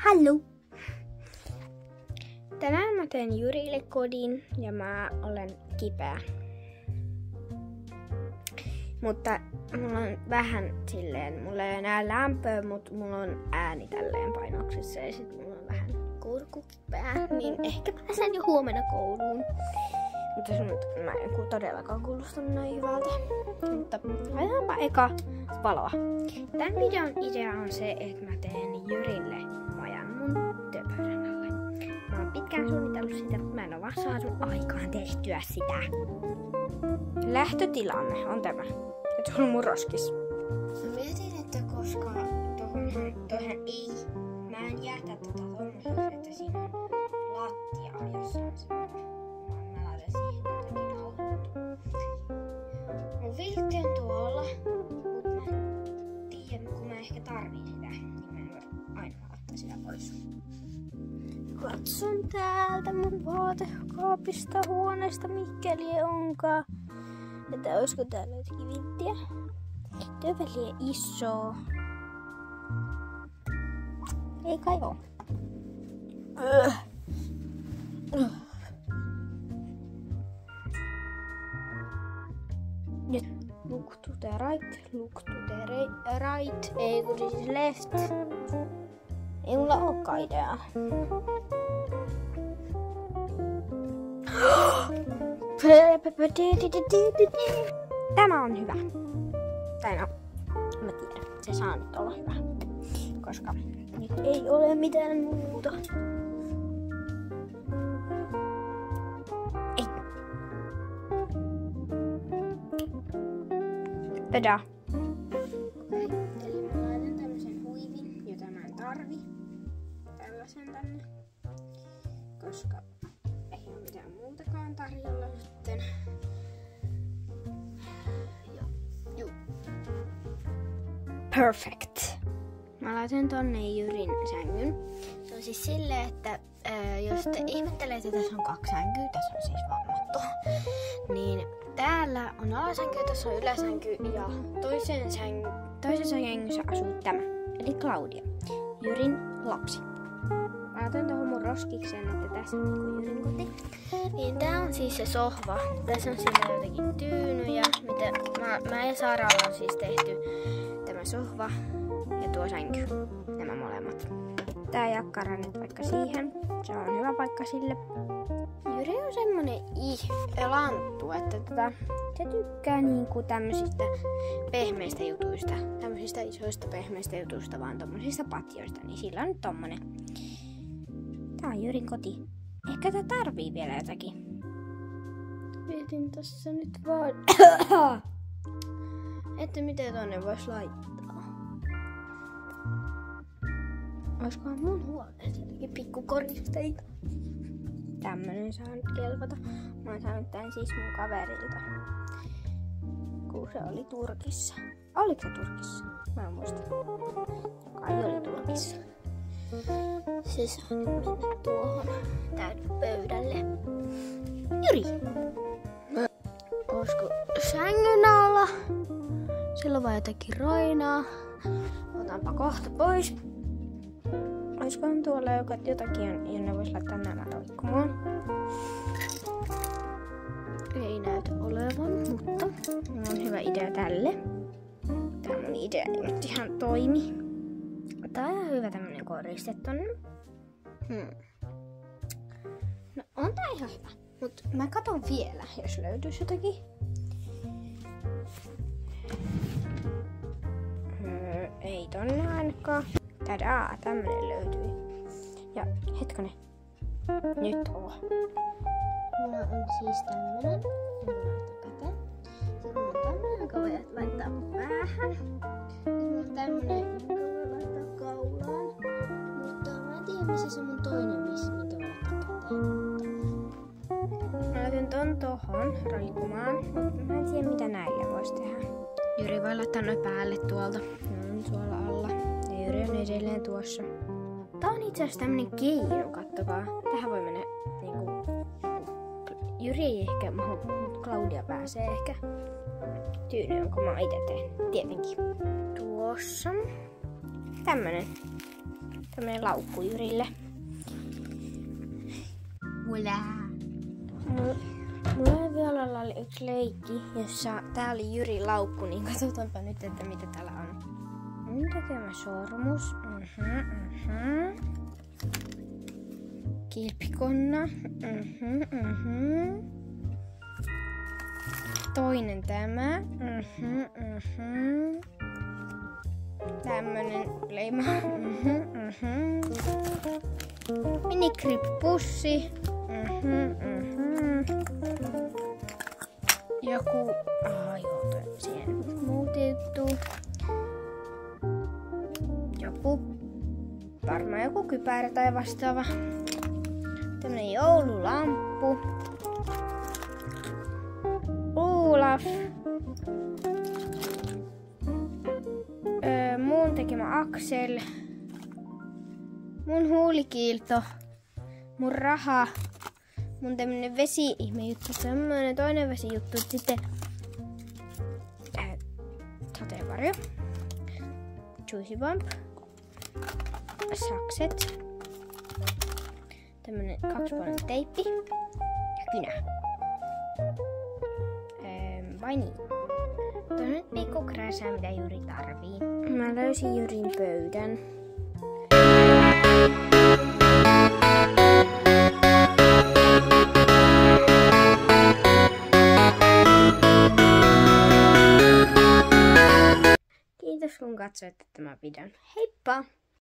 Hallo! Tänään mä teen Jyrille kodin ja mä olen kipeä. Mutta mulla on vähän silleen, mulla ei enää lämpöä, mutta mulla on ääni tälleen painoksissa ja sit mulla on vähän kurkku kipeä, niin ehkä pääsen jo huomenna kouluun. Mutta mä en todellakaan kuulostanut näin hyvältä. Mutta laitetaanpa eka valoa. Tän videon idea on se, että mä teen Jyrille majan mun työpöydän alle. Mä oon pitkään suunnitellut sitä, mutta mä en oo vaan saanut aikaan tehtyä sitä. Lähtötilanne on tämä. Ja tuolla on mun roskis. Mä mietin, että koska tohon ei. Mä en jätä tätä tommoseksi, että siinä on lattia jossain semmoinen. Mä laitan siihen jotakin autoa. Mun viltti on tuolla, mut mä en tiedä, kun mä ehkä tarviin sitä, niin mä en voi aina ottaa sitä pois. Katson täältä mun vaatekaapista huoneesta, mikäli onkaan. Että olisiko täällä jotakin vinttiä? Tää on väliä iso. Ei kai oo. Nyt look to the right, look to the right, ei kun siis left. Ei mulla olekaan ideaa. Tämä on hyvä. Tai no, mä tiedän, se saa nyt olla hyvä. Koska nyt ei ole mitään muuta. Ei. Tada. Eli mä laitan tämmösen huivin, jota mä en tarvi. Tällaisen tänne. Koska ei ole mitään muutakaan tarjolla nytten. Perfect. Mä laitan tonne Jyrin sängyn. Se on siis silleen, että jos te ihmettelette, että tässä on 2 sänkyä, tässä on siis vammattu. Niin täällä on alasänky, tässä on yläsänky ja toisessa sängyssä asuu tämä. Eli Claudia, Jyrin lapsi. Mä laitan tohon mun roskiksen, että tässä on niinku Jyrin koti. Niin tää on siis se sohva. Tässä on sillä jotakin tyynyjä, mitä mä ja Saaralla on siis tehty tämä sohva ja tuo sänky. Nämä molemmat. Tää jakkara nyt vaikka siihen. Se on hyvä paikka sille. Jyri on semmonen lanttu, että se tykkää niinku tämmöisistä pehmeistä jutuista. Tämmöisistä isoista pehmeistä jutuista, vaan tommosista patjoista. Niin sillä on nyt tommonen. Tää on Jyrin koti. Ehkä tää tarvii vielä jotakin. Mietin tossa nyt vaan, että miten tonne vois laittaa. Oiskohan mun huoneessa jotakin pikkukoristeita? Tämmönen saa nyt kelpata. Mä oon saanut tän siis mun kaverilta. Kun se oli Turkissa. Oliko se Turkissa? Mä en muista. Kai oli Turkissa. Se saa nyt mennä tuohon pöydälle. Jyri! Olisiko sängyn alla? Sillä on vaan jotakin roinaa. Otanpa kohta pois. Olisikohan tuolla jotakin, jonne vois laittaa nämä roikkumaan? Ei näytä olevan, mutta mulla on hyvä idea tälle. Tää mun idea ei nyt ihan toimi. Tää on ihan hyvä tämmönen koriste tonne. No on tää ihan hyvä. Mut mä katon vielä, jos löytyis jotakin. Ei tonne ainakaan. Tadaa, tämmönen löytyi. Ja hetkonen. Nyt on. Mulla on siis tämmönen. Sitten mulla on tämmönen, joka voi laittaa päähän. Sitten mulla on tämmönen, joka voi laittaa kaulaan. Mutta mä en tiedä, missä se mun toinen mitä voi laittaa käteen. Mä laitan ton tohon roikkumaan. Mutta mä en tiedä, mitä näille vois tehdä. Jyri voi laittaa noin päälle tuolta. Ne on tuolla alla. Jyri on edelleen tuossa. Tää on itse asiassa tämmönen keino, kattokaa. Tähän voi mennä niinku... Jyri ei ehkä mahu, mutta Claudia pääsee ehkä. Tyyny, jonka mä ite teen. Tietenkin. Tuossa. Tämmönen. tämmönen laukku Jyrille. Voilà. Mulla Violalla oli yksi leikki, jossa tää oli Jyrin laukku, niin katsotaanpa nyt, että mitä täällä on. Mun tekemä sormus. Kilpikonna. Toinen tämä. Tämmönen leima. Minikrip-pussi. Joku... siihen muuta juttu. Varmaan joku kypärä tai vastaava. Tämmönen joululamppu. Olaf. Mun tekemä Axel. Mun huulikiilto. Mun raha. Mun tämmönen vesi-ihme-juttu. Tämmönen toinen vesi-juttu. Sitten sateenvarjo. Juicy Bump. Sakset. Tämmönen 2-puolinen teippi. Ja kynä. Vai niin? Tuo on nyt pikkukrääsää, mitä Jyri tarvii. Mä löysin Jyrin pöydän. Kiitos kun katsoitte tämän videon. Heippa!